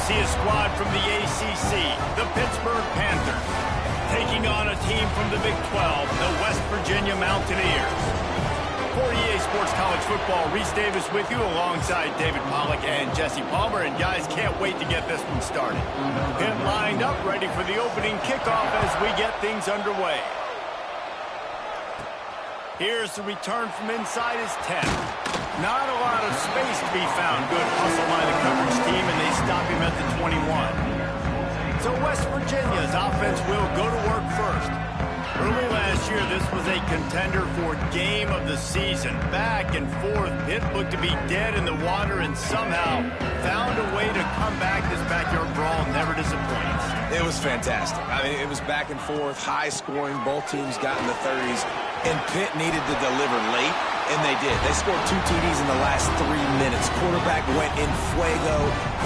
see a squad from the ACC, the Pittsburgh Panthers, taking on a team from the Big 12, the West Virginia Mountaineers. For EA Sports College Football, Reese Davis with you alongside David Pollack and Jesse Palmer. And guys, can't wait to get this one started. Pitt lined up, ready for the opening kickoff as we get things underway. Here's the return from inside his 10. Not a lot of space to be found. Good hustle by the coverage team, and they stop him at the 21. So West Virginia's offense will go to work first. Early last year, this was a contender for game of the season. Back and forth, Pitt looked to be dead in the water and somehow found a way to come back. This backyard brawl never disappoints. It was fantastic. I mean, it was back and forth, high scoring. Both teams got in the 30s, and Pitt needed to deliver late, and they did. They scored 2 TDs in the last 3 minutes. Quarterback went in fuego.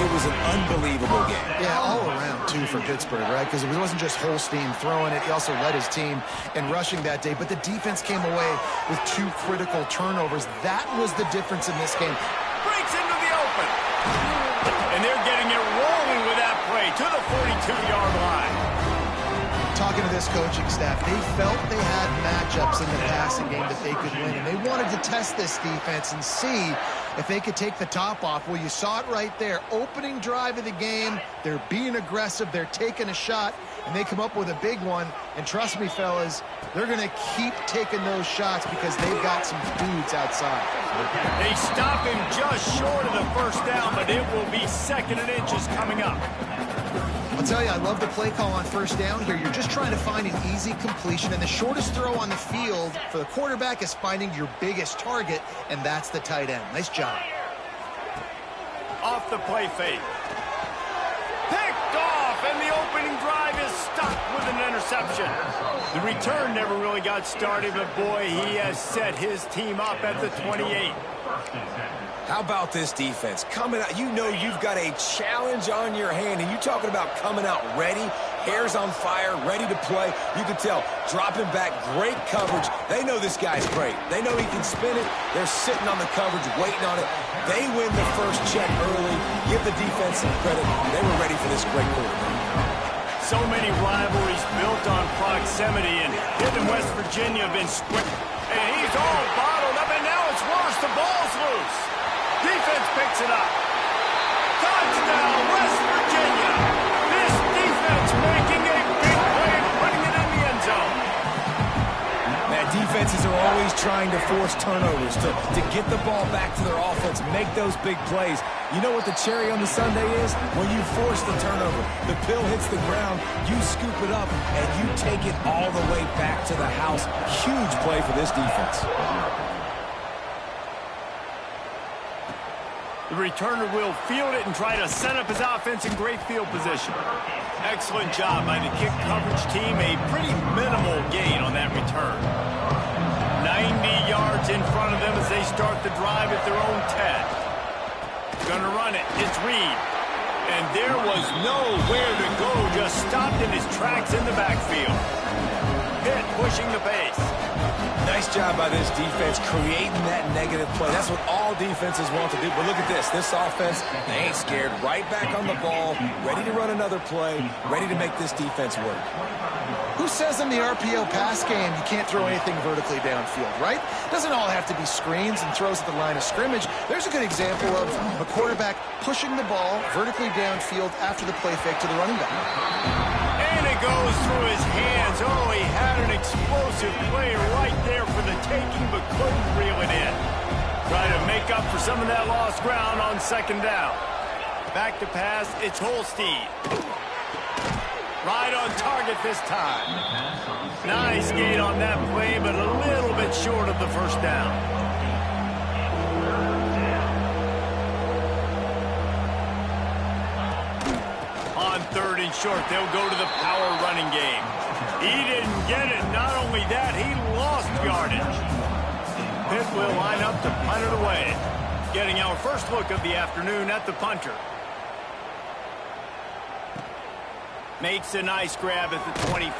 It was an unbelievable game. Yeah, all around, too, for Pittsburgh, right? Because it wasn't just Holstein throwing it. He also led his team in rushing that day. But the defense came away with 2 critical turnovers. That was the difference in this game. Breaks into the open. And they're getting it rolling with that play to the 42-yard line. Talking to this coaching staff, they felt they had matchups in the passing game that they could win, and they wanted to test this defense and see if they could take the top off. Well, you saw it right there. Opening drive of the game, they're being aggressive, they're taking a shot, and they come up with a big one. And trust me, fellas, they're going to keep taking those shots because they've got some dudes outside. They stop him just short of the first down, but it will be 2nd and inches coming up. I'll tell you, I love the play call on first down here. You're just trying to find an easy completion, and the shortest throw on the field for the quarterback is finding your biggest target, and that's the tight end. Nice job. Off the play fake. Picked off, and the opening drive is stuck with an interception. The return never really got started, but boy, he has set his team up at the 28. How about this defense? Coming out, you know you've got a challenge on your hand, and you talking about coming out ready, hair's on fire, ready to play. You can tell, dropping back, great coverage. They know this guy's great. They know he can spin it. They're sitting on the coverage, waiting on it. They win the first check early. Give the defense some credit. They were ready for this great quarterback. So many rivalries built on proximity, and Pitt and West Virginia have been squick. And he's all bottled up, and now it's worse. The ball's loose. Defense picks it up. Touchdown, West Virginia. This defense making a big play and putting it in the end zone. Man, defenses are always trying to force turnovers, to get the ball back to their offense, make those big plays. You know what the cherry on the sundae is? When you force the turnover, the pill hits the ground, you scoop it up, and you take it all the way back to the house. Huge play for this defense. The returner will field it and try to set up his offense in great field position. Excellent job by the kick coverage team. A pretty minimal gain on that return. 90 yards in front of them as they start the drive at their own 10. Gonna run it. It's Reed. And there was nowhere to go. Just stopped in his tracks in the backfield. Pitt pushing the pace. Nice job by this defense creating that negative play. That's what all defenses want to do. But look at this. This offense, they ain't scared. Right back on the ball, ready to run another play, ready to make this defense work. Who says in the RPO pass game you can't throw anything vertically downfield, right? Doesn't all have to be screens and throws at the line of scrimmage. There's a good example of a quarterback pushing the ball vertically downfield after the play fake to the running back. And it goes through his hands. Oh, he had an explosive play right there for the taking, but couldn't reel it in. Try to make up for some of that lost ground on 2nd down. Back to pass, it's Holstein. Right on target this time. Nice gain on that play, but a little bit short of the first down. On 3rd and short, they'll go to the power running game. He didn't get it. Not only that, he lost yardage. Pitt will line up to punt it away. Getting our first look of the afternoon at the punter. Makes a nice grab at the 25.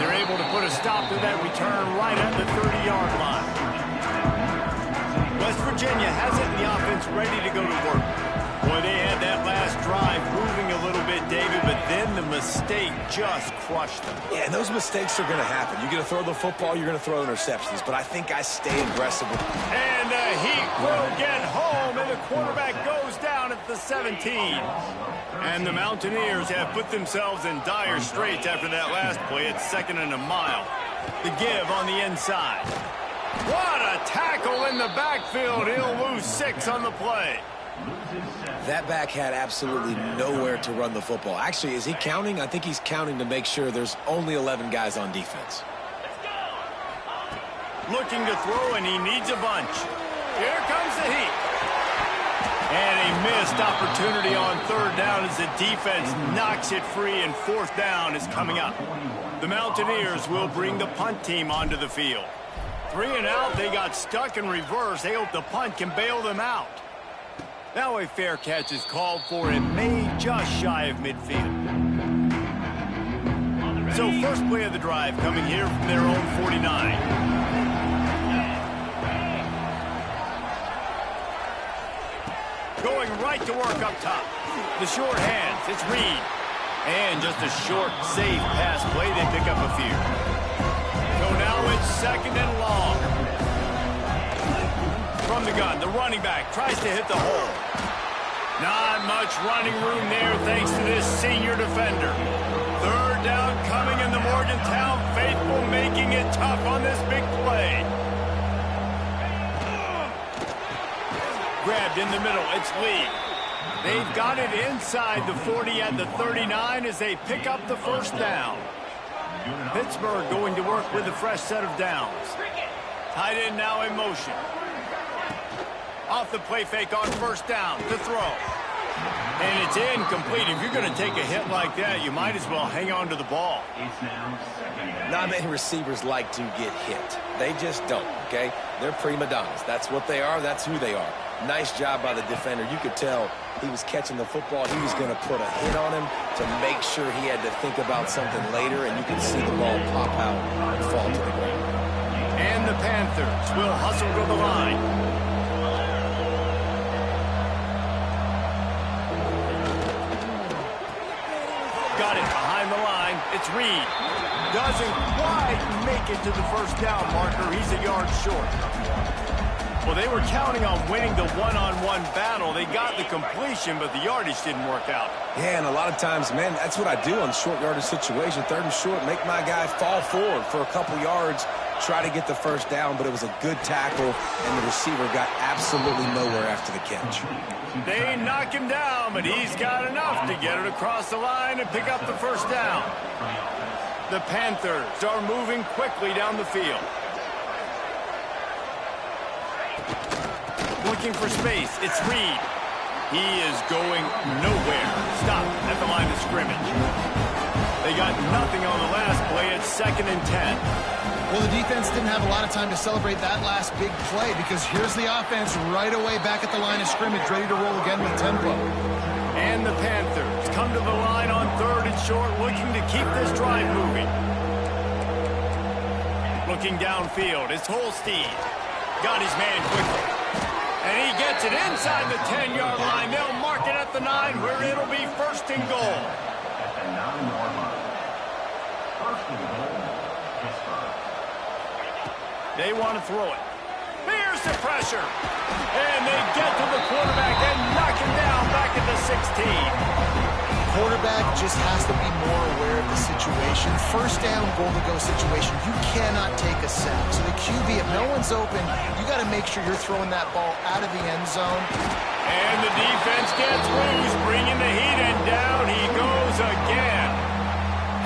They're able to put a stop to that return right at the 30-yard line. West Virginia has it in the offense ready to go to work. Boy, they had that last drive mistake just crushed them. Yeah, and those mistakes are going to happen. You're going to throw the football, you're going to throw interceptions, but I think I stay aggressive. And Heat will get home, and the quarterback goes down at the 17. And the Mountaineers have put themselves in dire straits after that last play. It's 2nd and a mile. The give on the inside. What a tackle in the backfield. He'll lose 6 on the play. That back had absolutely nowhere to run the football. Actually, is he counting? I think he's counting to make sure there's only 11 guys on defense. Looking to throw, and he needs a bunch. Here comes the Heat. And a missed opportunity on 3rd down as the defense knocks it free, and 4th down is coming up. The Mountaineers will bring the punt team onto the field. 3 and out, they got stuck in reverse. They hope the punt can bail them out. Now a fair catch is called for and made just shy of midfield. So first play of the drive coming here from their own 49. Going right to work up top. The short hands, it's Reed. And just a short, safe pass play, they pick up a few. So now it's 2nd and long. From the gun, the running back tries to hit the hole. Not much running room there thanks to this senior defender. 3rd down coming in the Morgantown faithful, making it tough on this big play. Grabbed in the middle, it's Lee. They've got it inside the 40 at the 39 as they pick up the 1st down. Pittsburgh going to work with a fresh set of downs. Tight end now in motion. Off the play fake on 1st down to throw. And it's incomplete. If you're going to take a hit like that, you might as well hang on to the ball. Not many receivers like to get hit. They just don't, okay? They're prima donnas. That's what they are. That's who they are. Nice job by the defender. You could tell he was catching the football. He was going to put a hit on him to make sure he had to think about something later, and you can see the ball pop out and fall to the ground. And the Panthers will hustle to the line. Got it behind the line. It's Reed. Doesn't quite make it to the 1st down marker. He's a yard short. Well, they were counting on winning the one-on-one battle. They got the completion, but the yardage didn't work out. Yeah, and a lot of times, man, that's what I do on short yardage situation. 3rd and short, make my guy fall forward for a couple yards, try to get the 1st down, but it was a good tackle, and the receiver got absolutely nowhere after the catch. They knock him down, but he's got enough to get it across the line and pick up the 1st down. The Panthers are moving quickly down the field. Looking for space, it's Reed. He is going nowhere. Stop at the line of scrimmage. They got nothing on the last play. It's 2nd and 10. Well, the defense didn't have a lot of time to celebrate that last big play because here's the offense right away back at the line of scrimmage, ready to roll again with tempo. And the Panthers come to the line on 3rd and short, looking to keep this drive moving. Looking downfield, it's Holstein. Got his man quickly. And he gets it inside the 10-yard line. They'll mark it at the 9 where it'll be 1st and goal. They want to throw it. Here's the pressure. And they get to the quarterback and knock him down back at the 16. Quarterback just has to be more aware of the situation. 1st down, goal-to-go situation. You cannot take a sack. So the QB, if no one's open, you got to make sure you're throwing that ball out of the end zone. And the defense gets loose, bringing the Heat, and down he goes again.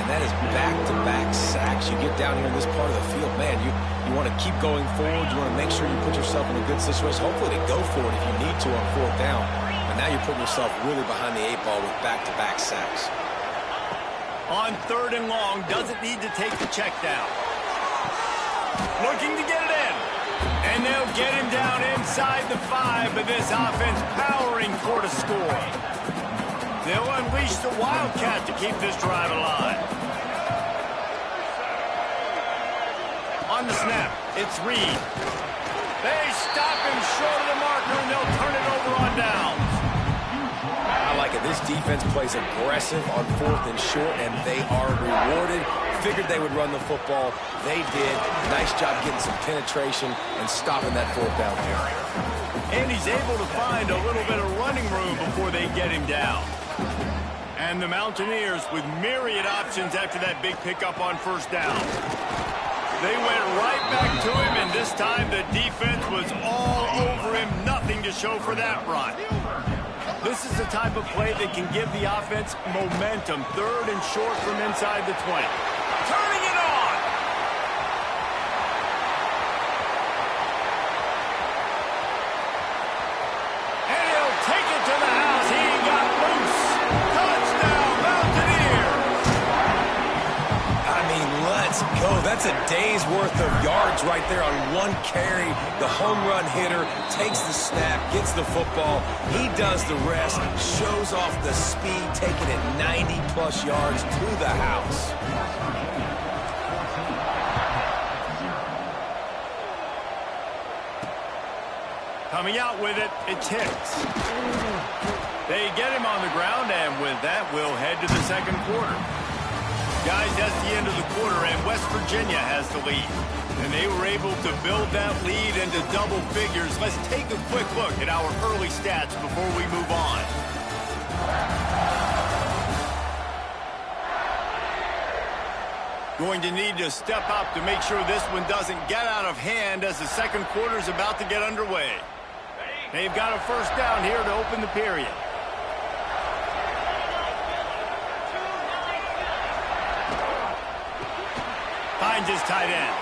And that is back-to-back sacks. You get down here in this part of the field, man, you want to keep going forward. You want to make sure you put yourself in a good situation. Hopefully they go for it if you need to on 4th down. And now you're putting yourself really behind the 8 ball with back-to-back sacks. On 3rd and long, doesn't need to take the check down. Looking to get it in. And they'll get him down inside the 5, but this offense powering for the score. They'll unleash the Wildcat to keep this drive alive. On the snap, it's Reed. They stop him short of the marker, and they'll turn it over on downs. I like it. this defense plays aggressive on 4th and short, and they are rewarded. Figured they would run the football. They did. Nice job getting some penetration and stopping that 4th down carry. And he's able to find a little bit of running room before they get him down. And the Mountaineers with myriad options after that big pickup on 1st down. They went right back to him, and this time the defense was all over him. Nothing to show for that run. This is the type of play that can give the offense momentum. 3rd and short from inside the 20. Turning it on! And he'll take it to the house. He got loose. Touchdown, Mountaineers! I mean, let's go. That's a day's worth of yards right there on one carry. The home run hitter takes the snap, gets the football. He does the rest, shows off the speed, taking it 90-plus yards to the house. Coming out with it, it's Hicks. They get him on the ground, and with that, we'll head to the 2nd quarter. Guys, that's the end of the quarter, and West Virginia has the lead. And they were able to build that lead into double figures. Let's take a quick look at our early stats before we move on. Going to need to step up to make sure this one doesn't get out of hand as the 2nd quarter is about to get underway. They've got a 1st down here to open the period. Finds his tight end.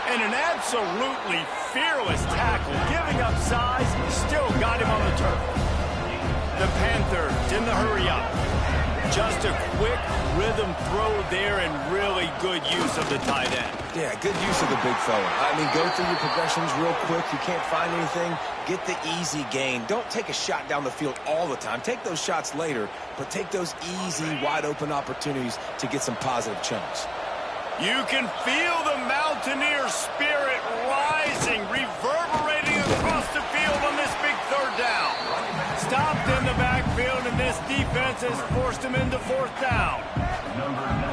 And an absolutely fearless tackle, giving up size, still got him on the turf. The Panthers in the hurry up. Just a quick rhythm throw there and really good use of the tight end. Yeah, good use of the big fella. I mean, go through your progressions real quick. You can't find anything. Get the easy gain. Don't take a shot down the field all the time. Take those shots later, but take those easy, wide-open opportunities to get some positive chunks. You can feel the Mountaineer spirit rising, reverberating across the field on this big 3rd down. Stopped in the backfield, and this defense has forced him into 4th down.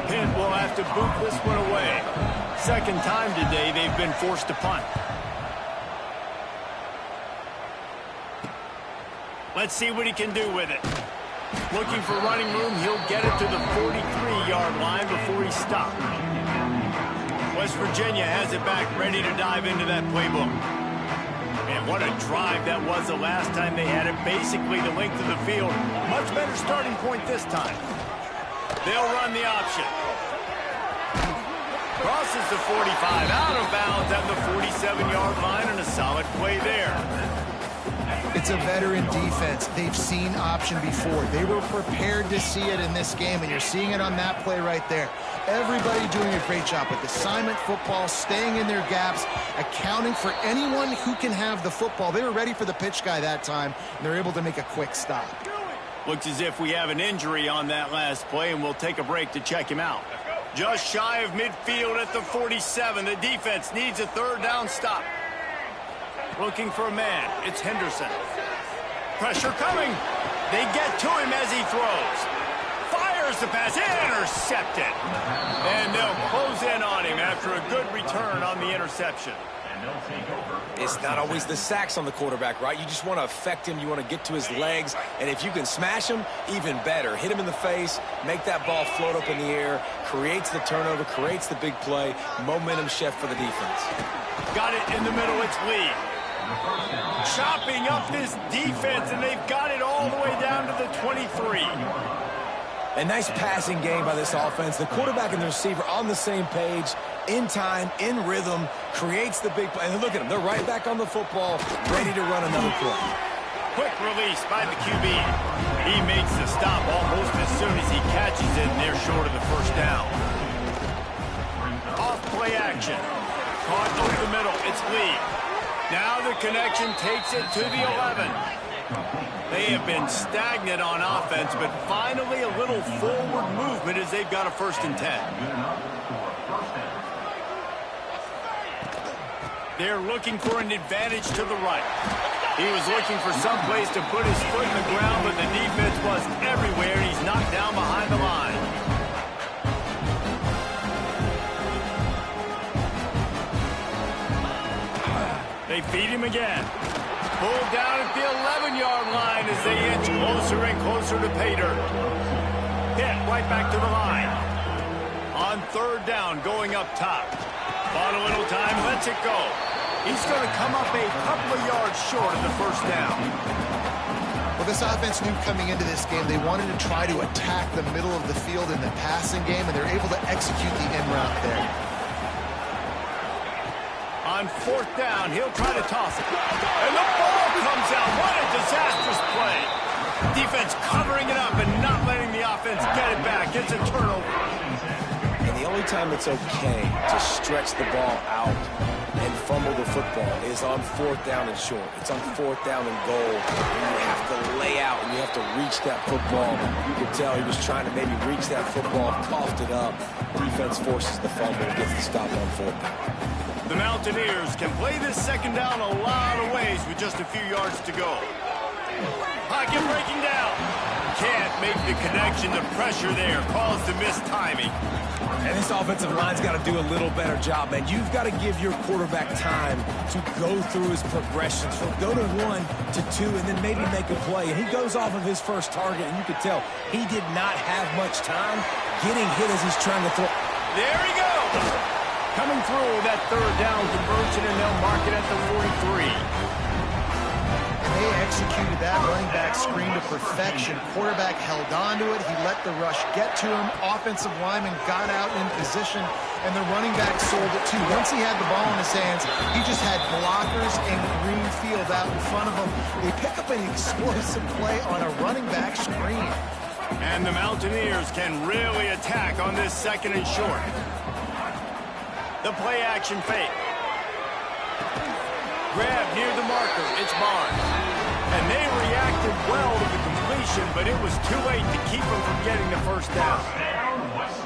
Pitt will have to boot this one away. 2nd time today they've been forced to punt. Let's see what he can do with it. Looking for running room, he'll get it to the 43-yard line before he's stopped. West Virginia has it back, ready to dive into that playbook. And what a drive that was the last time they had it. Basically the length of the field. Much better starting point this time. They'll run the option. Crosses the 45, out of bounds at the 47-yard line, and a solid play there. It's a veteran defense. They've seen option before. They were prepared to see it in this game, and you're seeing it on that play right there. Everybody doing a great job with assignment football, staying in their gaps, accounting for anyone who can have the football. They were ready for the pitch guy that time, and they're able to make a quick stop. Looks as if we have an injury on that last play, and we'll take a break to check him out. Just shy of midfield at the 47. The defense needs a 3rd down stop. Looking for a man. It's Henderson. Pressure coming. They get to him as he throws. Fires the pass. Intercepted. And they'll close in on him after a good return on the interception. It's not always the sacks on the quarterback, right? You just want to affect him. You want to get to his legs. And if you can smash him, even better. Hit him in the face, make that ball float up in the air, creates the turnover, creates the big play. Momentum shift for the defense. Got it in the middle. It's Lee. Chopping up this defense, and they've got it all the way down to the 23. A nice passing game by this offense. The quarterback and the receiver on the same page, in time, in rhythm, creates the big play. And look at them. They're right back on the football, ready to run another play. Quick release by the QB. He makes the stop almost as soon as he catches it, and they're short of the 1st down. Off play action. Caught over the middle. It's Lee. Now the connection takes it to the 11. They have been stagnant on offense, but finally a little forward movement as they've got a 1st and 10. They're looking for an advantage to the right. He was looking for some place to put his foot in the ground, but the defense was everywhere. He's knocked down behind the line. They feed him again. Pulled down at the 11-yard line as they inch closer and closer to pay dirt. Hit right back to the line. On third down, going up top. Bought a little time, lets it go. He's going to come up a couple of yards short of the first down. Well, this offense knew coming into this game they wanted to try to attack the middle of the field in the passing game, and they're able to execute the in route there. On fourth down, he'll try to toss it. And the ball comes out. What a disastrous play. Defense covering it up and not letting the offense get it back. It's a turnover. And the only time it's okay to stretch the ball out and fumble the football is on fourth down and short. It's on fourth down and goal. And you have to lay out and you have to reach that football. You could tell he was trying to maybe reach that football, coughed it up. Defense forces the fumble and gets the stop on fourth down. The Mountaineers can play this second down a lot of ways with just a few yards to go. Pocket breaking down. Can't make the connection. The pressure there caused the missed timing. And this offensive line's got to do a little better job, man. You've got to give your quarterback time to go through his progressions. From go to 1 to 2 and then maybe make a play. And he goes off of his first target, and you could tell he did not have much time getting hit as he's trying to throw. There he goes. Coming through that third down conversion, and they'll mark it at the 43. And they executed that running back screen to perfection. Quarterback held on to it. He let the rush get to him. Offensive lineman got out in position, and the running back sold it too. Once he had the ball in his hands, he just had blockers and green field out in front of him. They pick up an explosive play on a running back screen. And the Mountaineers can really attack on this second and short. The play action fake. Grab near the marker. It's Barnes. And they reacted well to the completion, but it was too late to keep them from getting the first down.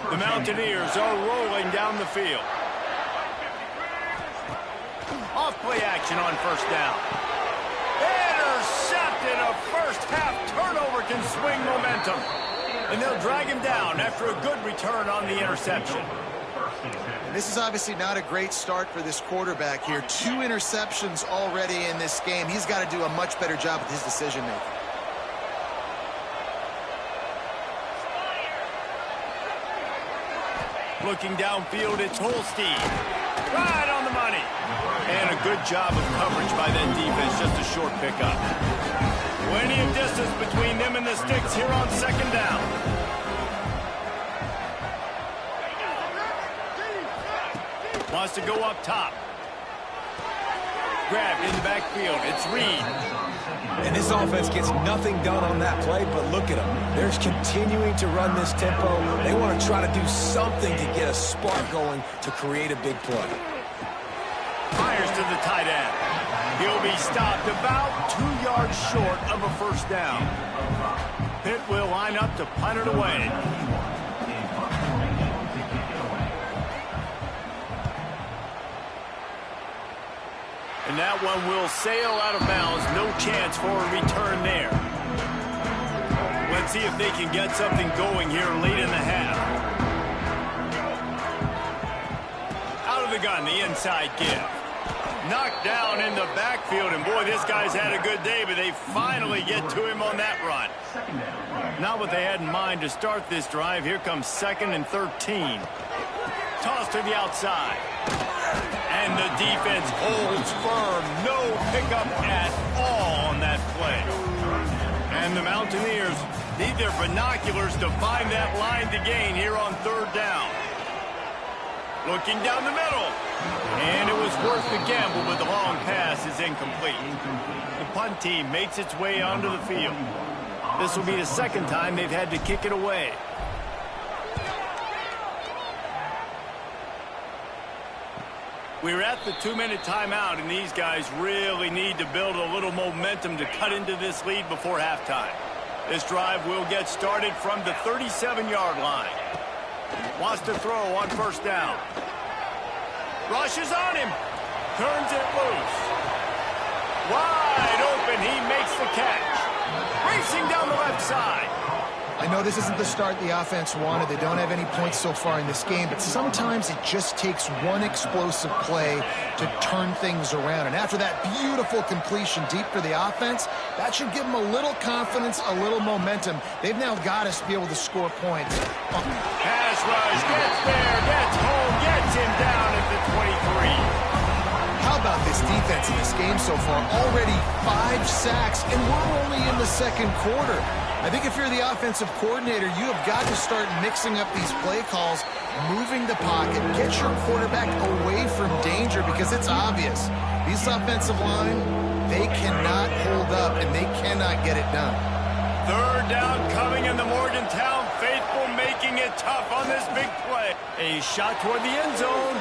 The Mountaineers are rolling down the field. Off play action on first down. Intercepted. A first half turnover can swing momentum. And they'll drag him down after a good return on the interception. This is obviously not a great start for this quarterback here. 2 interceptions already in this game. He's got to do a much better job with his decision-making. Looking downfield, it's Holstein. Right on the money. And a good job of coverage by that defense. Just a short pickup. Plenty of distance between them and the sticks here on second down. Wants to go up top. Grabbed in the backfield. It's Reed. And this offense gets nothing done on that play, but look at them. They're continuing to run this tempo. They want to try to do something to get a spark going to create a big play. Fires to the tight end. He'll be stopped about 2 yards short of a first down. Pitt will line up to punt it away. And that one will sail out of bounds. No chance for a return there. Let's see if they can get something going here late in the half. Out of the gun, the inside give. Knocked down in the backfield, and boy, this guy's had a good day, but they finally get to him on that run. Not what they had in mind to start this drive. Here comes 2nd and 13. Toss to the outside. And the defense holds firm. No pickup at all on that play. And the Mountaineers need their binoculars to find that line to gain here on third down. Looking down the middle. And it was worth the gamble, but the long pass is incomplete. The punt team makes its way onto the field. This will be the second time they've had to kick it away. We're at the 2-minute timeout, and these guys really need to build a little momentum to cut into this lead before halftime. This drive will get started from the 37-yard line. Wants to throw on first down. Rushes on him. Turns it loose. Wide open, he makes the catch. Racing down the left side. I know this isn't the start the offense wanted. They don't have any points so far in this game, but sometimes it just takes one explosive play to turn things around. And after that beautiful completion deep for the offense, that should give them a little confidence, a little momentum. They've now got to be able to score points. Pass rush, gets there, gets home, gets him down at the 23. How about this defense in this game so far? Already 5 sacks, and we're only in the second quarter. I think if you're the offensive coordinator, you have got to start mixing up these play calls, moving the pocket, get your quarterback away from danger, because it's obvious. These offensive line, they cannot hold up, and they cannot get it done. Third down coming in the Morgantown faithful, making it tough on this big play. A shot toward the end zone.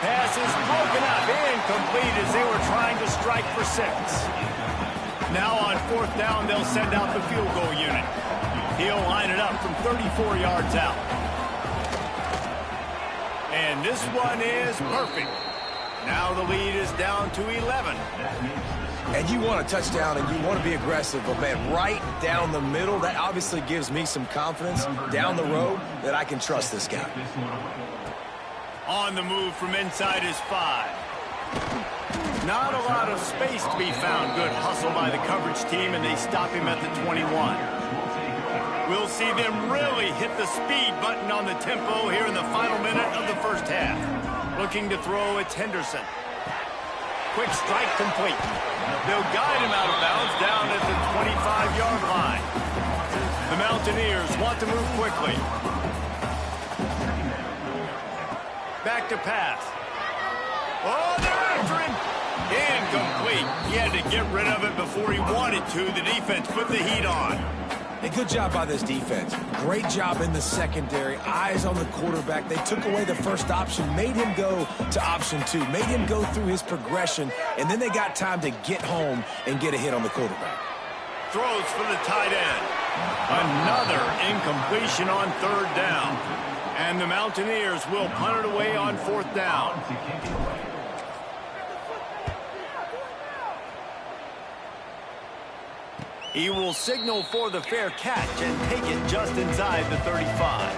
Pass is broken up, incomplete as they were trying to strike for 6. Now on 4th down, they'll send out the field goal unit. He'll line it up from 34 yards out. And this one is perfect. Now the lead is down to 11. And you want a touchdown and you want to be aggressive, but man, right down the middle, that obviously gives me some confidence down the road that I can trust this guy. On the move from inside his 5. Not a lot of space to be found. Good hustle by the coverage team, and they stop him at the 21. We'll see them really hit the speed button on the tempo here in the final minute of the first half. Looking to throw, it's Henderson. Quick strike complete. They'll guide him out of bounds down at the 25-yard line. The Mountaineers want to move quickly. Back to pass. Oh, they're after him. Incomplete. He had to get rid of it before he wanted to. The defense put the heat on. A good job by this defense. Great job in the secondary. Eyes on the quarterback. They took away the first option, made him go to option 2, made him go through his progression, and then they got time to get home and get a hit on the quarterback. Throws for the tight end. Another incompletion on 3rd down. And the Mountaineers will punt it away on 4th down. He will signal for the fair catch and take it just inside the 35.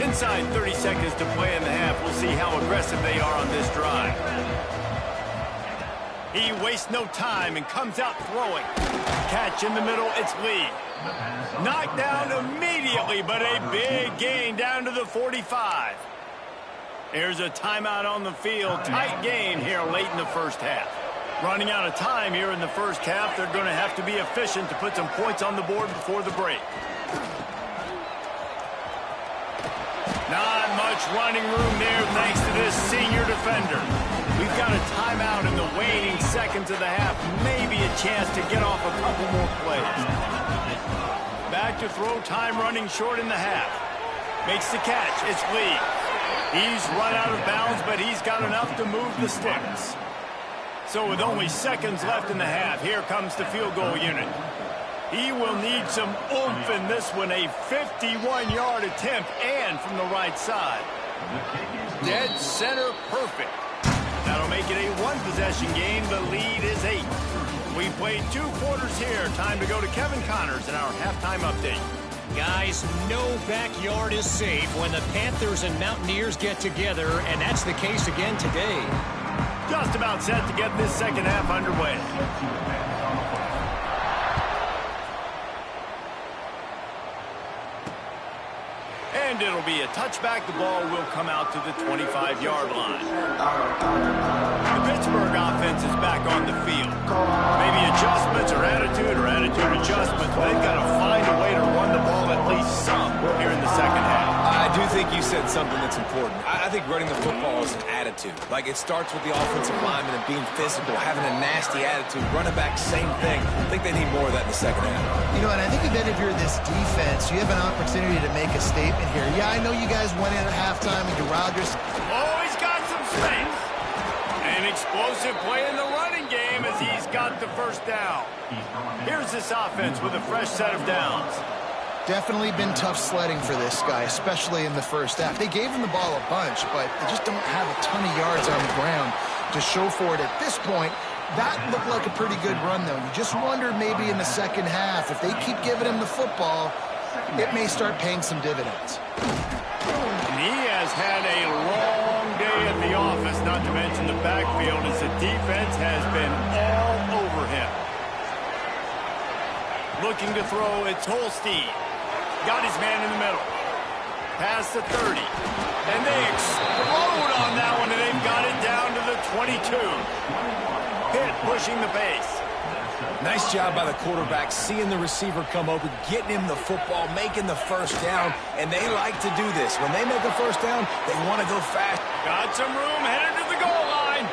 Inside 30 seconds to play in the half. We'll see how aggressive they are on this drive. He wastes no time and comes out throwing. Catch in the middle, it's Lee. Knocked down immediately, but a big gain down to the 45. There's a timeout on the field. Tight game here late in the first half. Running out of time here in the first half. They're going to have to be efficient to put some points on the board before the break. Not much running room there thanks to this senior defender. We've got a timeout in the waning seconds of the half. Maybe a chance to get off a couple more plays. Back to throw time, running short in the half. Makes the catch. It's Lee. He's run out of bounds, but he's got enough to move the sticks. So with only seconds left in the half, here comes the field goal unit. He will need some oomph in this one. A 51-yard attempt and from the right side. Dead center perfect. That'll make it a 1-possession game. The lead is 8. We played 2 quarters here. Time to go to Kevin Connors in our halftime update. Guys, no backyard is safe when the Panthers and Mountaineers get together, and that's the case again today. Just about set to get this second half underway. And it'll be a touchback. The ball will come out to the 25-yard line. The Pittsburgh offense is back on the field. Maybe adjustments or attitude adjustments. But they've got to find a way to run the ball at least some here in the second half. I do think you said something that's important. I think running the football is an attitude. Like, it starts with the offensive lineman and being physical, having a nasty attitude. Running back, same thing. I think they need more of that in the second half. You know, and I think that if you're this defense, you have an opportunity to make a statement here. Yeah, I know you guys went in at halftime and you riled your... Oh, he's got some space. An explosive play in the running game as he's got the first down. Here's this offense with a fresh set of downs. Definitely been tough sledding for this guy, especially in the first half. They gave him the ball a bunch, but they just don't have a ton of yards on the ground to show for it at this point. That looked like a pretty good run, though. You just wonder maybe in the second half, if they keep giving him the football, it may start paying some dividends. And he has had a long day at the office, not to mention the backfield, as the defense has been all over him. Looking to throw, it's Holstein. Got his man in the middle. Past the 30. And they explode on that one, and they've got it down to the 22. Pitt pushing the pace. Nice job by the quarterback, seeing the receiver come open, getting him the football, making the first down, and they like to do this. When they make a first down, they want to go fast. Got some room, headed to the goal line.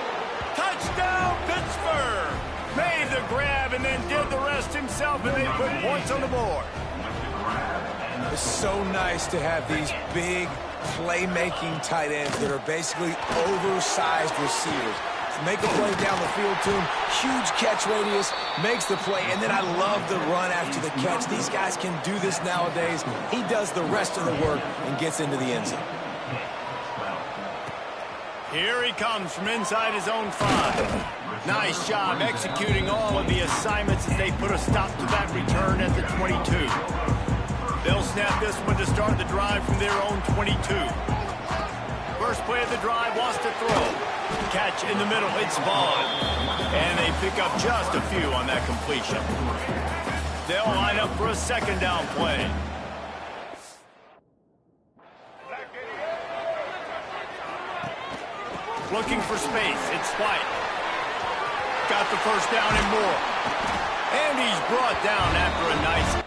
Touchdown, Pittsburgh! Made the grab and then did the rest himself, and they put points on the board. It's so nice to have these big playmaking tight ends that are basically oversized receivers. Make a play down the field to him, huge catch radius, makes the play, and then I love the run after the catch. These guys can do this nowadays. He does the rest of the work and gets into the end zone. Here he comes from inside his own 5. Nice job executing all of the assignments as they put a stop to that return at the 22. They'll snap this one to start the drive from their own 22. First play of the drive, wants to throw. Catch in the middle, it's Vaughn. And they pick up just a few on that completion. They'll line up for a second down play. Looking for space, it's White. Got the first down and more. And he's brought down after a nice...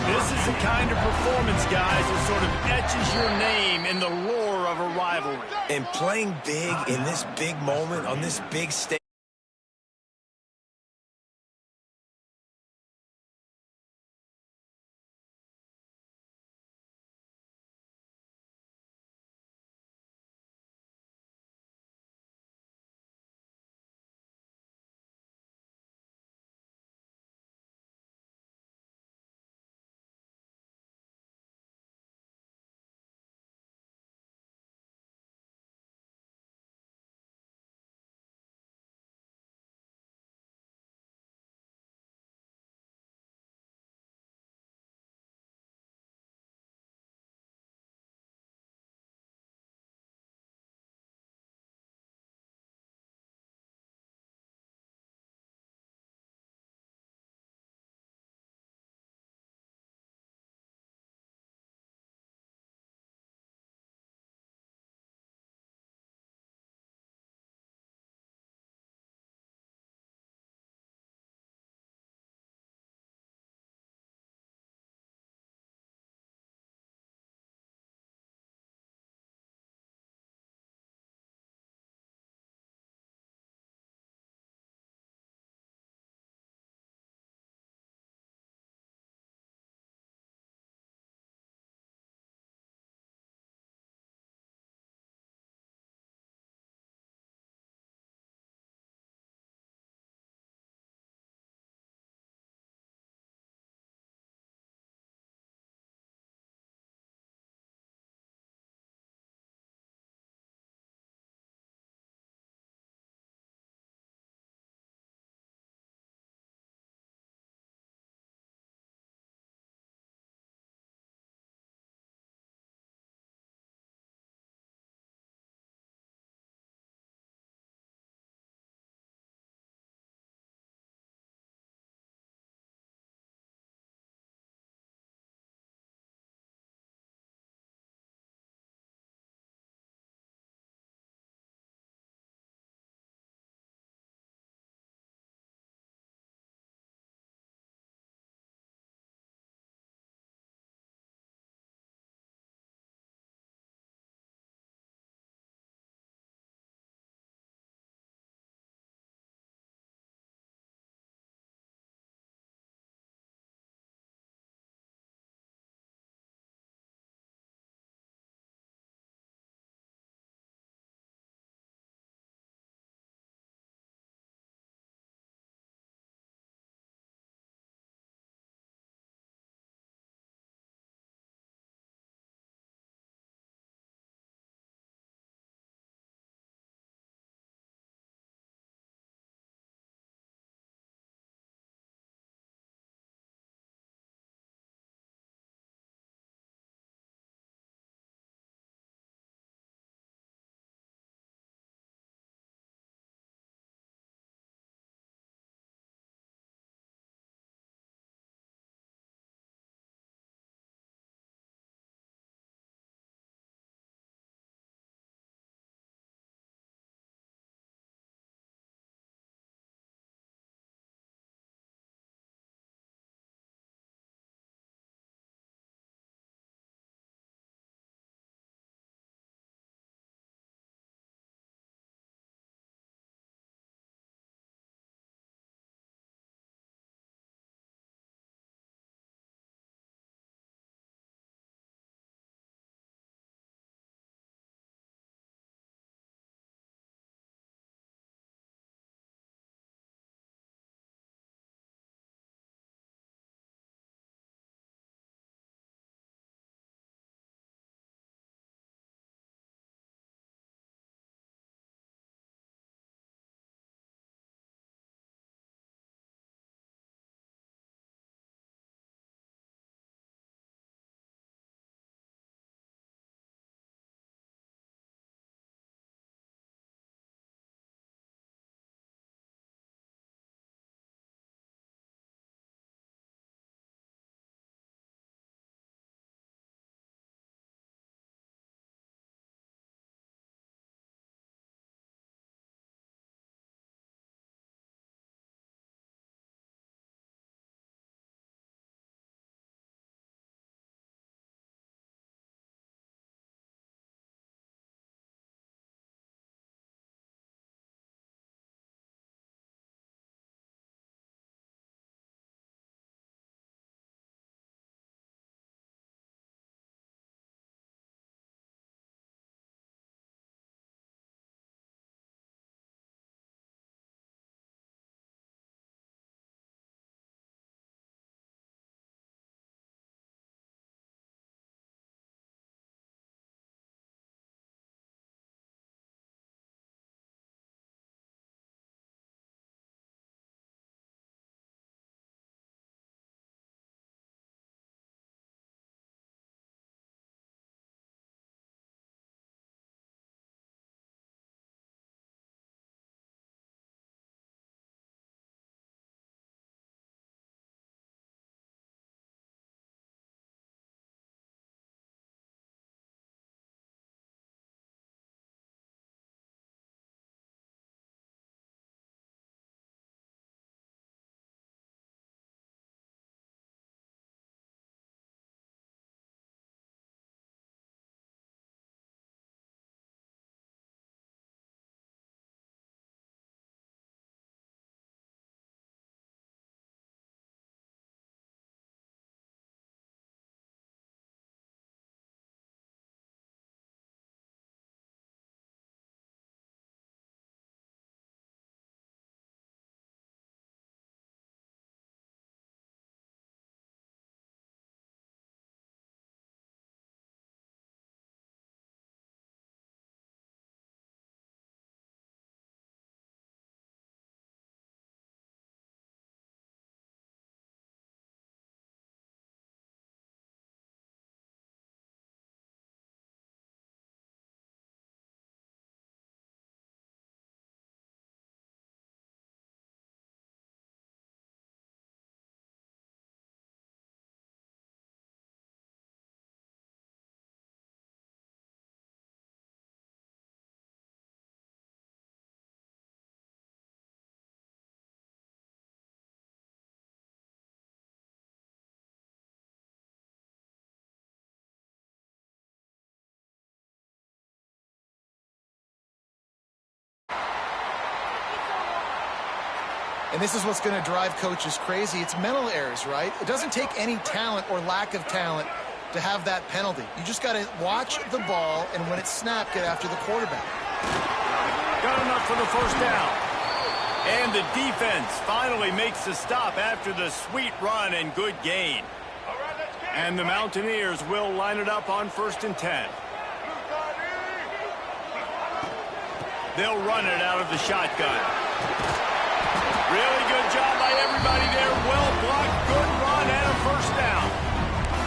This is the kind of performance, guys, that sort of etches your name in the lore of a rivalry. And playing big in this big moment on this big stage. And this is what's going to drive coaches crazy. It's mental errors, right? It doesn't take any talent or lack of talent to have that penalty. You just got to watch the ball, and when it's snapped, get after the quarterback. Got enough for the first down. And the defense finally makes the stop after the sweet run and good gain. And the Mountaineers will line it up on 1st and 10. They'll run it out of the shotgun. Really good job by everybody there. Well blocked, good run, and a first down.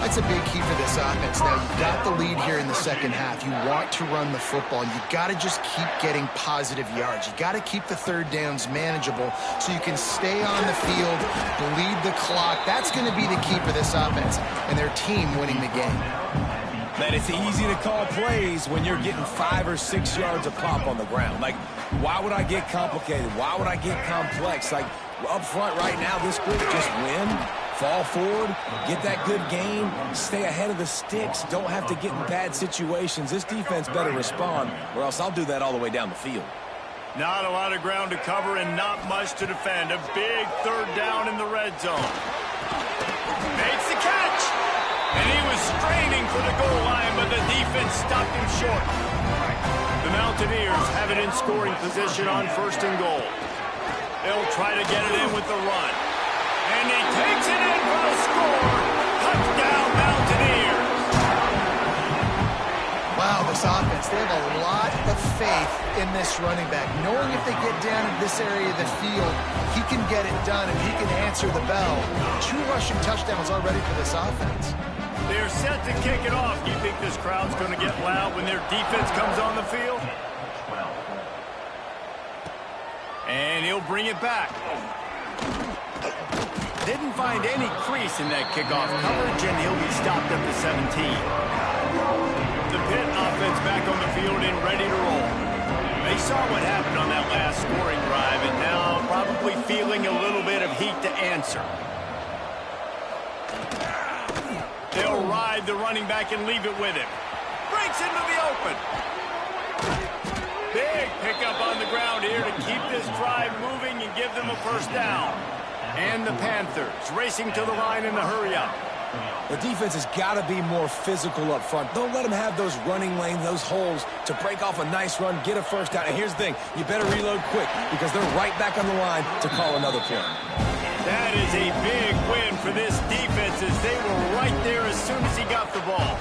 That's a big key for this offense. Now, you've got the lead here in the second half. You want to run the football. You got to just keep getting positive yards. You got to keep the third downs manageable so you can stay on the field, bleed the clock. That's going to be the key for this offense and their team winning the game. Man, it's easy to call plays when you're getting 5 or 6 yards a pop on the ground. Like, why would I get complicated? Why would I get complex? Like, up front right now, this group just win, fall forward, get that good gain, stay ahead of the sticks, don't have to get in bad situations. This defense better respond, or else I'll do that all the way down the field. Not a lot of ground to cover and not much to defend. A big third down in the red zone. Makes the catch! And he was straining for the goal line, but the defense stopped him short. The Mountaineers have it in scoring position on 1st and goal. They'll try to get it in with the run. And he takes it in for a score. Touchdown, Mountaineers. Wow, this offense, they have a lot of faith in this running back. Knowing if they get down in this area of the field, he can get it done and he can answer the bell. 2 rushing touchdowns already for this offense. They're set to kick it off. Do you think this crowd's going to get loud when their defense comes on the field? And he'll bring it back. Didn't find any crease in that kickoff coverage, and he'll be stopped at the 17. The Pitt offense back on the field and ready to roll. They saw what happened on that last scoring drive, and now probably feeling a little bit of heat to answer. They'll ride the running back and leave it with him. Breaks into the open. Big pickup on the ground here to keep this drive moving and give them a first down. And the Panthers racing to the line in the hurry-up. The defense has got to be more physical up front. Don't let them have those running lanes, those holes to break off a nice run, get a first down. And here's the thing, you better reload quick because they're right back on the line to call another play. That is a big win for this defense as they were right there as soon as he got the ball.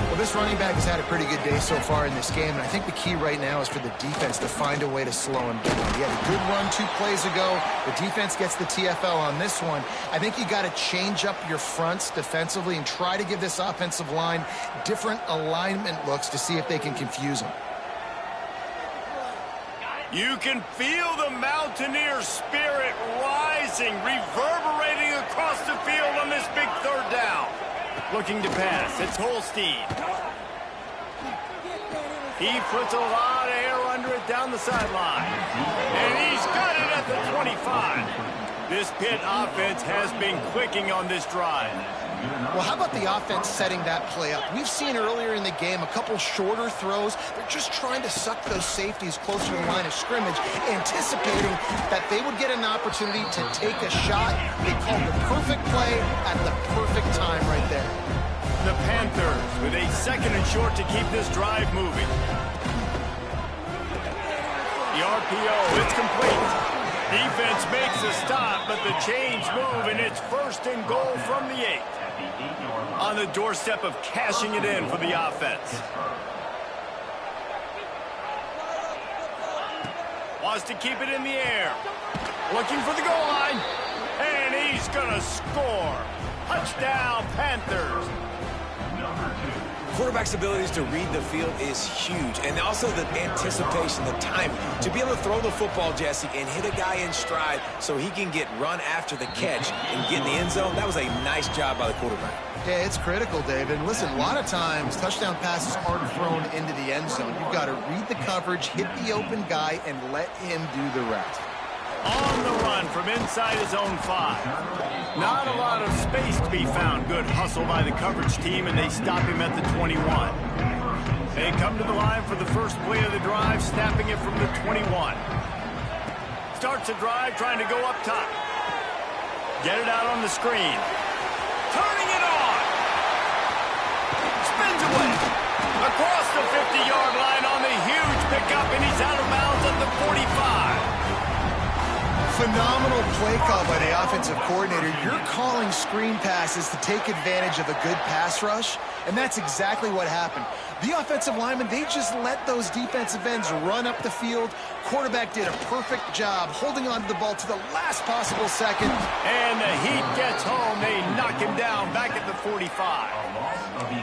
Well, this running back has had a pretty good day so far in this game, and I think the key right now is for the defense to find a way to slow him down. He had a good run 2 plays ago. The defense gets the TFL on this one. I think you got to change up your fronts defensively and try to give this offensive line different alignment looks to see if they can confuse him. You can feel the Mountaineer spirit rising, reverberating across the field on this big third down. Looking to pass, it's Holstein. He puts a lot of air under it down the sideline. And he's got it at the 25. This Pitt offense has been clicking on this drive. Well, how about the offense setting that play up? We've seen earlier in the game a couple shorter throws. They're just trying to suck those safeties closer to the line of scrimmage, anticipating that they would get an opportunity to take a shot. They called the perfect play at the perfect time right there. The Panthers with a 2nd and short to keep this drive moving. The RPO, it's complete. Defense makes a stop, but the chains move, and it's 1st and goal from the 8. On the doorstep of cashing it in for the offense. Wants to keep it in the air. Looking for the goal line. And he's going to score. Touchdown, Panthers. Quarterback's abilities to read the field is huge, and also the anticipation, the timing. To be able to throw the football, Jesse, and hit a guy in stride so he can get run after the catch and get in the end zone, that was a nice job by the quarterback. Yeah, it's critical, David. Listen, a lot of times touchdown passes aren't thrown into the end zone. You've got to read the coverage, hit the open guy, and let him do the rest. On the run from inside his own 5. Not a lot of space to be found. Good hustle by the coverage team, and they stop him at the 21. They come to the line for the first play of the drive, snapping it from the 21. starts a drive trying to go up top. Get it out on the screen. Turning it on. Spins away. Across the 50-yard line on the huge pickup, and he's out of bounds at the 45. Phenomenal play call by the offensive coordinator. You're calling screen passes to take advantage of a good pass rush, and that's exactly what happened. The offensive linemen, they just let those defensive ends run up the field. Quarterback did a perfect job holding on to the ball to the last possible second. And the Heat gets home. They knock him down back at the 45.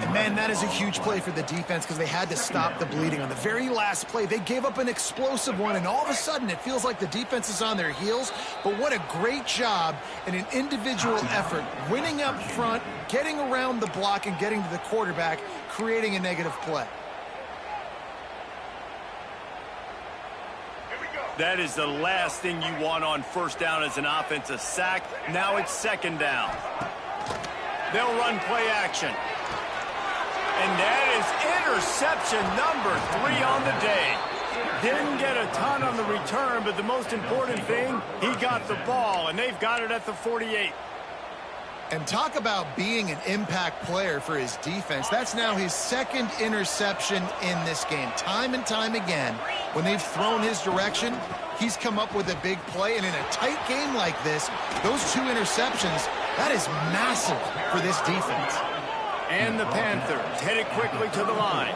And man, that is a huge play for the defense because they had to stop the bleeding. On the very last play, they gave up an explosive one, and all of a sudden it feels like the defense is on their heels. But what a great job in an individual effort, winning up front, getting around the block, and getting to the quarterback, creating a negative play. That is the last thing you want on first down as an offensive sack. Now it's second down. They'll run play action. And that is interception number 3 on the day. Didn't get a ton on the return, but the most important thing, he got the ball, and they've got it at the 48. And talk about being an impact player for his defense. That's now his second interception in this game. Time and time again, when they've thrown his direction, he's come up with a big play. And in a tight game like this, those 2 interceptions, that is massive for this defense. And the Panthers headed quickly to the line.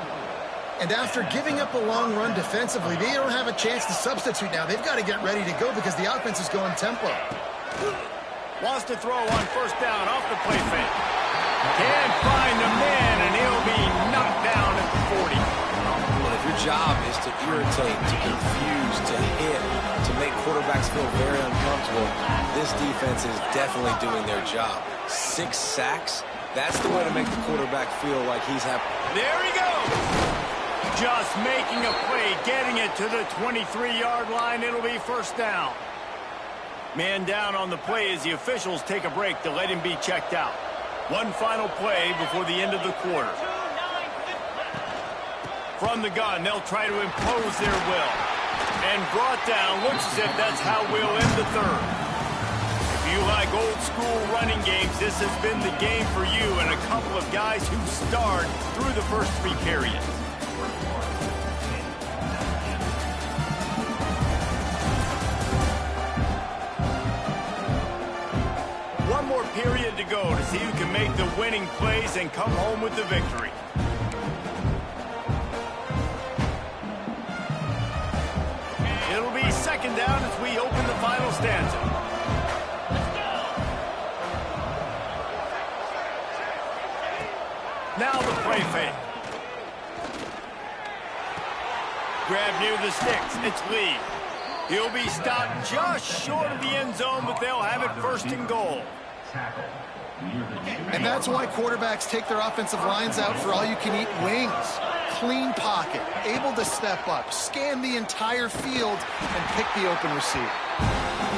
And after giving up a long run defensively, they don't have a chance to substitute now. They've got to get ready to go because the offense is going tempo. Wants to throw on first down off the play fake. Can't find a man, and he'll be knocked down at the 40. Well, if your job is to irritate, to confuse, to hit, to make quarterbacks feel very uncomfortable, this defense is definitely doing their job. 6 sacks, that's the way to make the quarterback feel like he's happy. There he goes. Just making a play, getting it to the 23-yard line. It'll be first down. Man down on the play as the officials take a break to let him be checked out. One final play before the end of the quarter. From the gun, they'll try to impose their will. And brought down, looks as if that's how we'll end the third. If you like old school running games, this has been the game for you and a couple of guys who starred through the first 3 periods. One more period to go to see who can make the winning plays and come home with the victory. It'll be second down as we open the final stanza. Now the play fake. Grab near the sticks. It's Lee. He'll be stopped just short of the end zone, but they'll have it first and goal. And that's why quarterbacks take their offensive lines out for all-you-can-eat wings. Clean pocket, able to step up, scan the entire field, and pick the open receiver.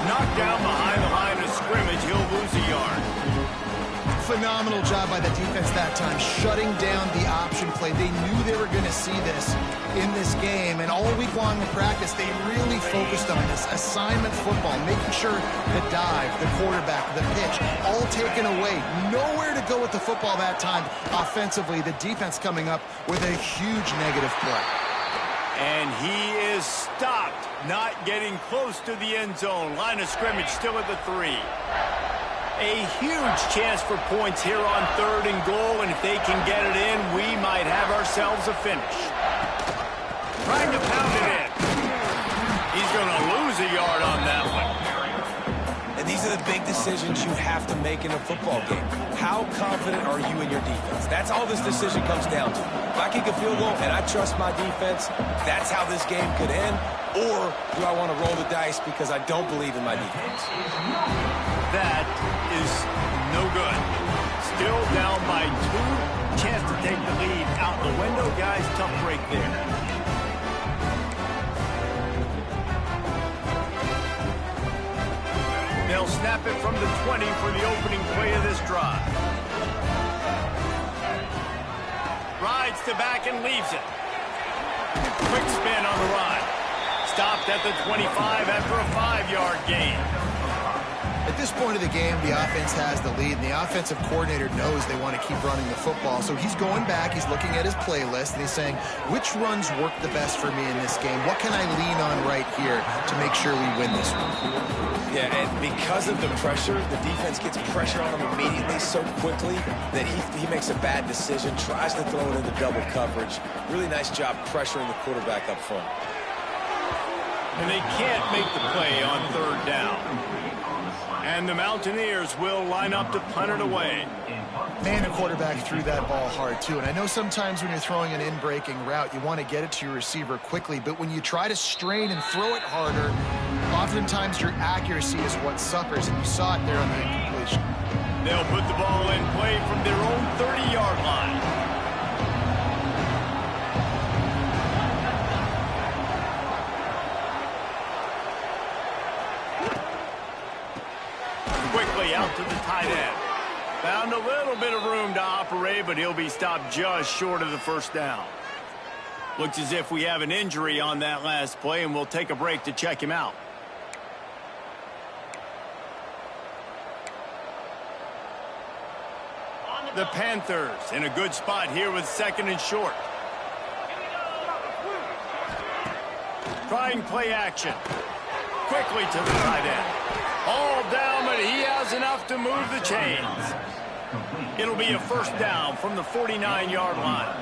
Knocked down behind the line of scrimmage, he'll lose a yard. Phenomenal job by the defense that time, shutting down the option play. They knew they were going to see this in this game, and all week long in practice, they really focused on this assignment football, making sure the dive, the quarterback, the pitch, all taken away. Nowhere to go with the football that time. Offensively, the defense coming up with a huge negative play. And he is stopped, not getting close to the end zone. Line of scrimmage still at the 3. A huge chance for points here on 3rd and goal, and if they can get it in, we might have ourselves a finish. Trying to pound it in. He's going to lose a yard on that one. And these are the big decisions you have to make in a football game. How confident are you in your defense? That's all this decision comes down to. If I kick a field goal and I trust my defense, that's how this game could end. Or do I want to roll the dice because I don't believe in my defense? That is no good. Still down by 2. Chance to take the lead out the window. Guys, tough break there. They'll snap it from the 20 for the opening play of this drive. Rides to back and leaves it. Quick spin on the run. stopped at the 25 after a 5-yard gain. At this point of the game, the offense has the lead, and the offensive coordinator knows they want to keep running the football. So he's going back, he's looking at his playlist, and he's saying, which runs work the best for me in this game? What can I lean on right here to make sure we win this one? Yeah, and because of the pressure, the defense gets pressure on him immediately so quickly that he makes a bad decision, tries to throw it into double coverage. Really nice job pressuring the quarterback up front. And they can't make the play on 3rd down. And the Mountaineers will line up to punt it away. Man, the quarterback threw that ball hard, too. And I know sometimes when you're throwing an in-breaking route, you want to get it to your receiver quickly. But when you try to strain and throw it harder, oftentimes your accuracy is what suffers. And you saw it there on the incompletion. They'll put the ball in play from their own 30-yard line. Quickly out to the tight end. Found a little bit of room to operate, but he'll be stopped just short of the 1st down. Looks as if we have an injury on that last play, and we'll take a break to check him out. The Panthers in a good spot here with 2nd and short. Trying play action. Quickly to the tight end. All down, but he has enough to move the chains. It'll be a 1st down from the 49-yard line.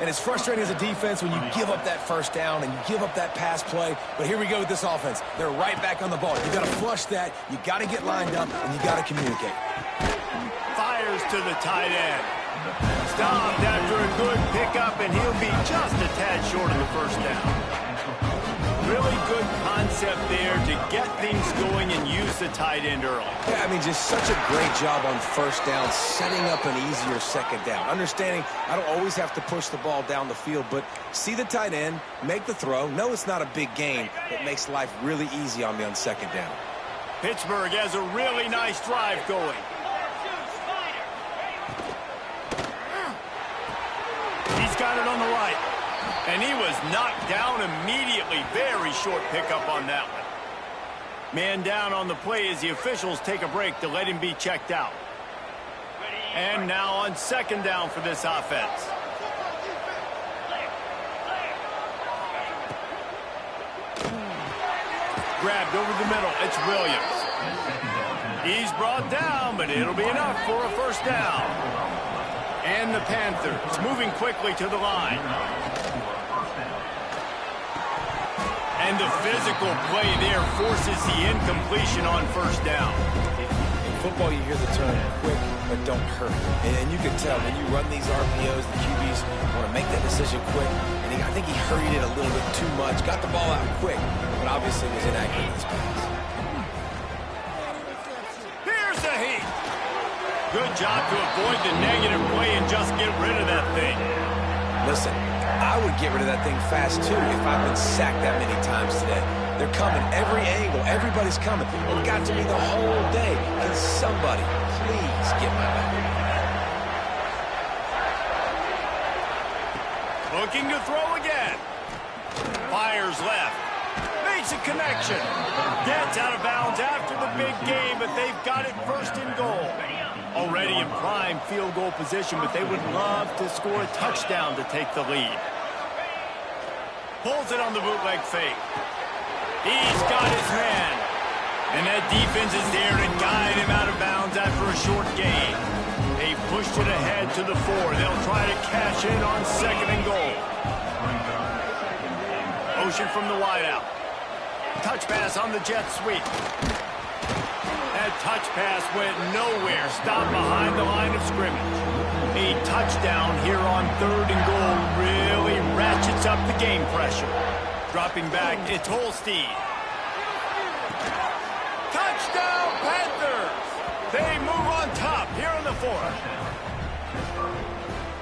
And it's frustrating as a defense when you give up that 1st down and you give up that pass play. But here we go with this offense. They're right back on the ball. You got to flush that. You got to get lined up, and you got to communicate. Fires to the tight end. Stopped after a good pickup, and he'll be just a tad short of the 1st down. Really good concept there to get things going and use the tight end early. Yeah, I mean, just such a great job on 1st down, setting up an easier 2nd down. Understanding I don't always have to push the ball down the field, but see the tight end, make the throw. No, it's not a big gain, but makes life really easy on me on 2nd down. Pittsburgh has a really nice drive going. He's got it on the right. And he was knocked down immediately. Very short pickup on that one. Man down on the play as the officials take a break to let him be checked out. And now on 2nd down for this offense. Grabbed over the middle. It's Williams. He's brought down, but it'll be enough for a 1st down. And the Panthers moving quickly to the line. And the physical play there forces the incompletion on 1st down. In football, you hear the term quick, but don't hurt. And you can tell when you run these RPOs, the QBs want to make that decision quick. And I think he hurried it a little bit too much. Got the ball out quick, but obviously was inaccurate in his pass. Here's the heat. Good job to avoid the negative play and just get rid of that thing. Listen, I would get rid of that thing fast, too, if I've been sacked that many times today. They're coming every angle. Everybody's coming. It got to me the whole day. Can somebody please get my back? Looking to throw again. Fires left. Makes a connection. Gets out of bounds after the big game, but they've got it 1st and goal. Already in prime field goal position, but they would love to score a touchdown to take the lead. Pulls it on the bootleg fake. He's got his man. And that defense is there to guide him out of bounds after a short gain. They pushed it ahead to the 4. They'll try to cash in on 2nd and goal. Motion from the wideout. Touch pass on the jet sweep. That touch pass went nowhere. Stopped behind the line of scrimmage. A touchdown here on 3rd and goal really ratchets up the game pressure. Dropping back, it's Holstein. Touchdown, Panthers! They move on top here on the 4th.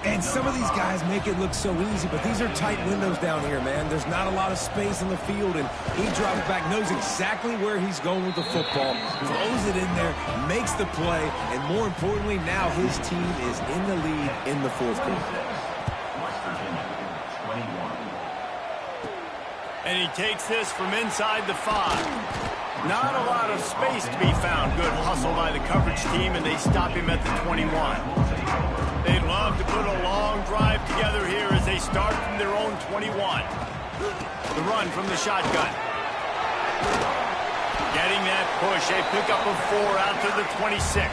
And some of these guys make it look so easy, but these are tight windows down here, man. There's not a lot of space in the field, and he drops back, knows exactly where he's going with the football, throws it in there, makes the play, and more importantly, now his team is in the lead in the 4th quarter. And he takes this from inside the 5. Not a lot of space to be found. Good hustle by the coverage team, and they stop him at the 21. They'd love to put a long drive together here as they start from their own 21. The run from the shotgun. Getting that push, a pickup of 4 out to the 26.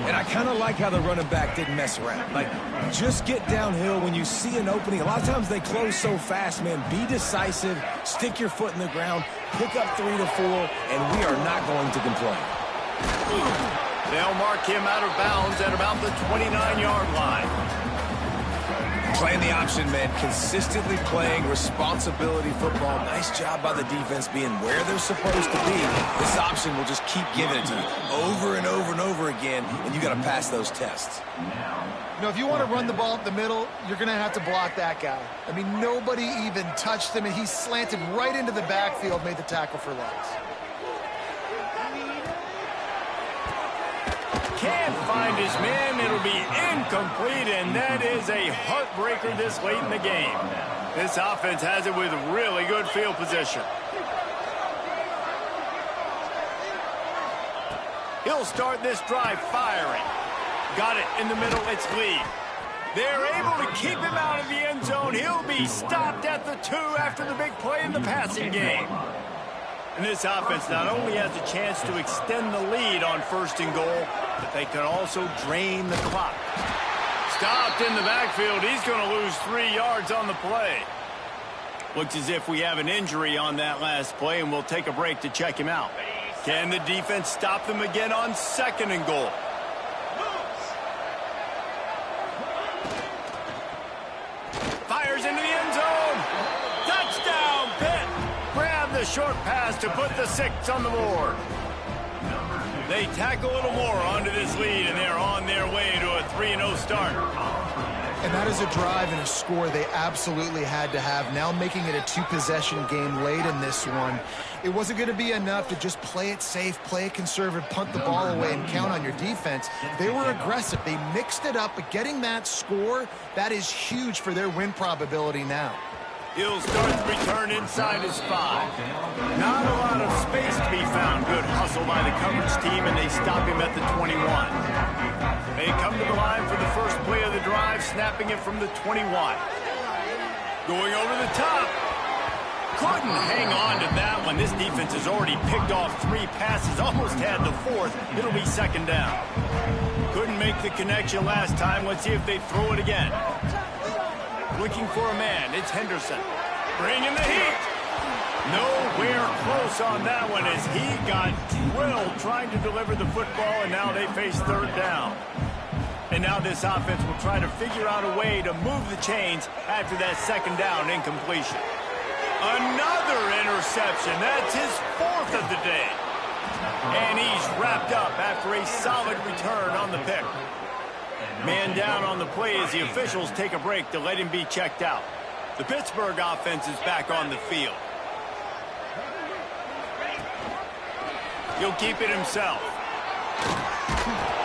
And I kind of like how the running back didn't mess around. Like, just get downhill when you see an opening. A lot of times they close so fast, man. Be decisive, stick your foot in the ground, pick up 3 to 4, and we are not going to complain. They'll mark him out of bounds at about the 29-yard line. Playing the option, man. Consistently playing responsibility football. Nice job by the defense being where they're supposed to be. This option will just keep giving it to you over and over and over again, and you got to pass those tests. You know, if you want to run the ball up the middle, you're going to have to block that guy. I mean, nobody even touched him, and he slanted right into the backfield, made the tackle for loss. Can't find his man. It'll be incomplete, and that is a heartbreaker this late in the game. This offense has it with really good field position. He'll start this drive firing. Got it in the middle. It's Lee. They're able to keep him out of the end zone. He'll be stopped at the 2 after the big play in the passing game. And this offense not only has a chance to extend the lead on 1st and goal, but they can also drain the clock. Stopped in the backfield. He's going to lose 3 yards on the play. Looks as if we have an injury on that last play, and we'll take a break to check him out. Can the defense stop them again on 2nd and goal? Fires into the end zone. Touchdown, Pitt. Grab the short pass to put the 6 on the board. They tack a little more onto this lead, and they're on their way to a 3-0 start. And that is a drive and a score they absolutely had to have. Now making it a 2-possession game late in this one. It wasn't going to be enough to just play it safe, play it conservative, punt the ball away, and count on your defense. They were aggressive. They mixed it up, but getting that score, that is huge for their win probability now. He'll start the return inside his 5. Not a lot of space to be found. Good hustle by the coverage team, and they stop him at the 21. They come to the line for the first play of the drive, snapping it from the 21. Going over the top. Couldn't hang on to that one. This defense has already picked off 3 passes, almost had the 4th. It'll be 2nd down. Couldn't make the connection last time. Let's see if they throw it again. Looking for a man. It's Henderson. Bringing the heat. Nowhere close on that one as he got drilled trying to deliver the football, and now they face 3rd down. And now this offense will try to figure out a way to move the chains after that 2nd down incompletion. Another interception. That's his 4th of the day. And he's wrapped up after a solid return on the pick. Man down on the play as the officials take a break to let him be checked out. The Pittsburgh offense is back on the field. He'll keep it himself.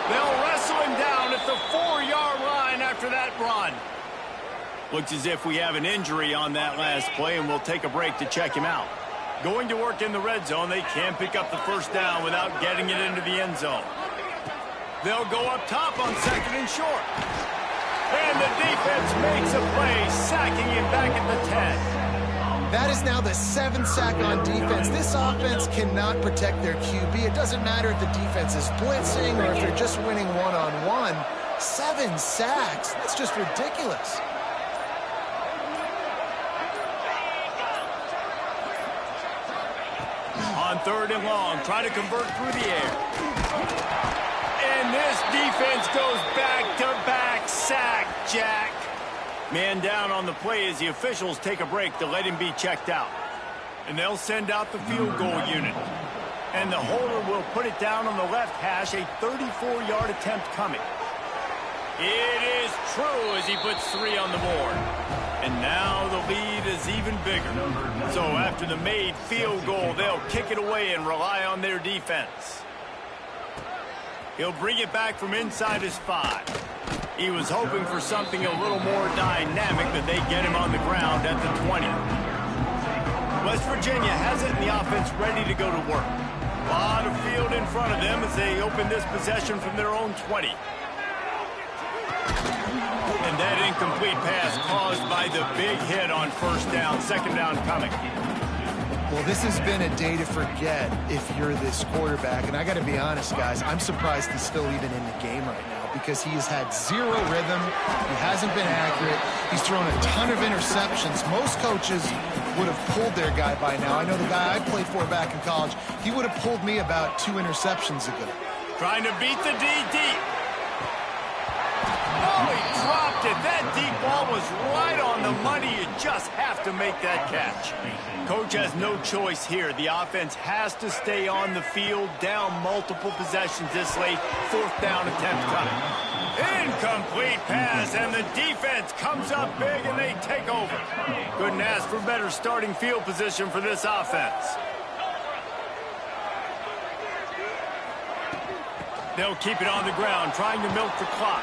They'll wrestle him down at the 4-yard line after that run. Looks as if we have an injury on that last play, and we'll take a break to check him out. Going to work in the red zone. They can't pick up the 1st down without getting it into the end zone. They'll go up top on 2nd and short. And the defense makes a play, sacking him back at the 10. That is now the 7th sack on defense. This offense cannot protect their QB. It doesn't matter if the defense is blitzing or if they're just winning one-on-one. 7 sacks. That's just ridiculous. On 3rd and long, try to convert through the air. And this defense goes back-to-back sack, Jack. Man down on the play as the officials take a break to let him be checked out. And they'll send out the field goal unit. And the holder will put it down on the left hash, a 34-yard attempt coming. It is true as he puts 3 on the board. And now the lead is even bigger. So after the made field goal, they'll kick it away and rely on their defense. He'll bring it back from inside his 5. He was hoping for something a little more dynamic, but they get him on the ground at the 20. Virginia has it, and the offense ready to go to work. A lot of field in front of them as they open this possession from their own 20. And that incomplete pass caused by the big hit on first down. Second down coming. Well, this has been a day to forget if you're this quarterback. And I got to be honest, guys, I'm surprised he's still even in the game right now because he has had zero rhythm. He hasn't been accurate. He's thrown a ton of interceptions. Most coaches would have pulled their guy by now. I know the guy I played for back in college, he would have pulled me about 2 interceptions ago. Trying to beat the D deep. Oh, he dropped it. That deep ball was right on the money. You just have to make that catch. Coach has no choice here. The offense has to stay on the field, down multiple possessions this late. Fourth down attempt coming. Incomplete pass, and the defense comes up big, and they take over. Couldn't ask for better starting field position for this offense. They'll keep it on the ground, trying to milk the clock.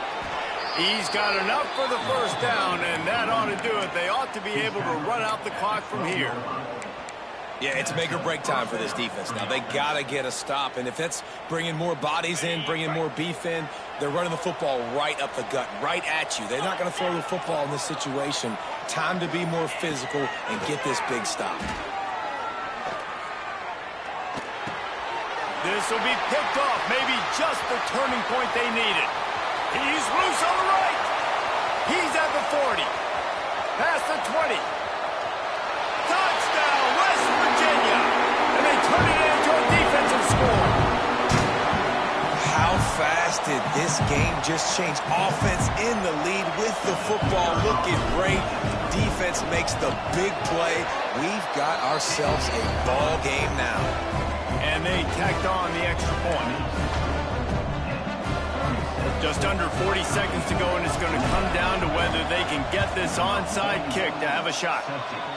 He's got enough for the first down, and that ought to do it. They ought to be able to run out the clock from here. Yeah, it's make or break time for this defense now. They got to get a stop, and if that's bringing more bodies in, bringing more beef in, they're running the football right up the gut, right at you. They're not going to throw the football in this situation. Time to be more physical and get this big stop. This will be picked off, maybe just the turning point they needed. He's loose on the right. He's at the 40. Past the 20. Touchdown, West Virginia. And they turn it into a defensive score. How fast did this game just change? Offense in the lead with the football looking great. Defense makes the big play. We've got ourselves a ball game now. And they tacked on the extra point. Just under 40 seconds to go, and it's going to come down to whether they can get this onside kick to have a shot.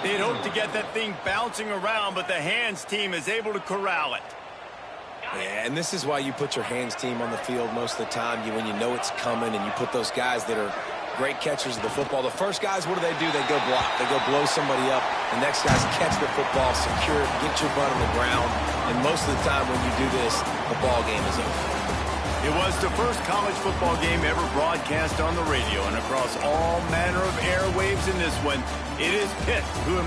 They'd hope to get that thing bouncing around, but the hands team is able to corral it. Yeah, and this is why you put your hands team on the field most of the time, when you know it's coming, and you put those guys that are great catchers of the football. The first guys, what do? They go block. They go blow somebody up. The next guys catch the football, secure it, get your butt on the ground. And most of the time when you do this, the ball game is over. It was the first college football game ever broadcast on the radio and across all manner of airwaves in this one. It is Pitt who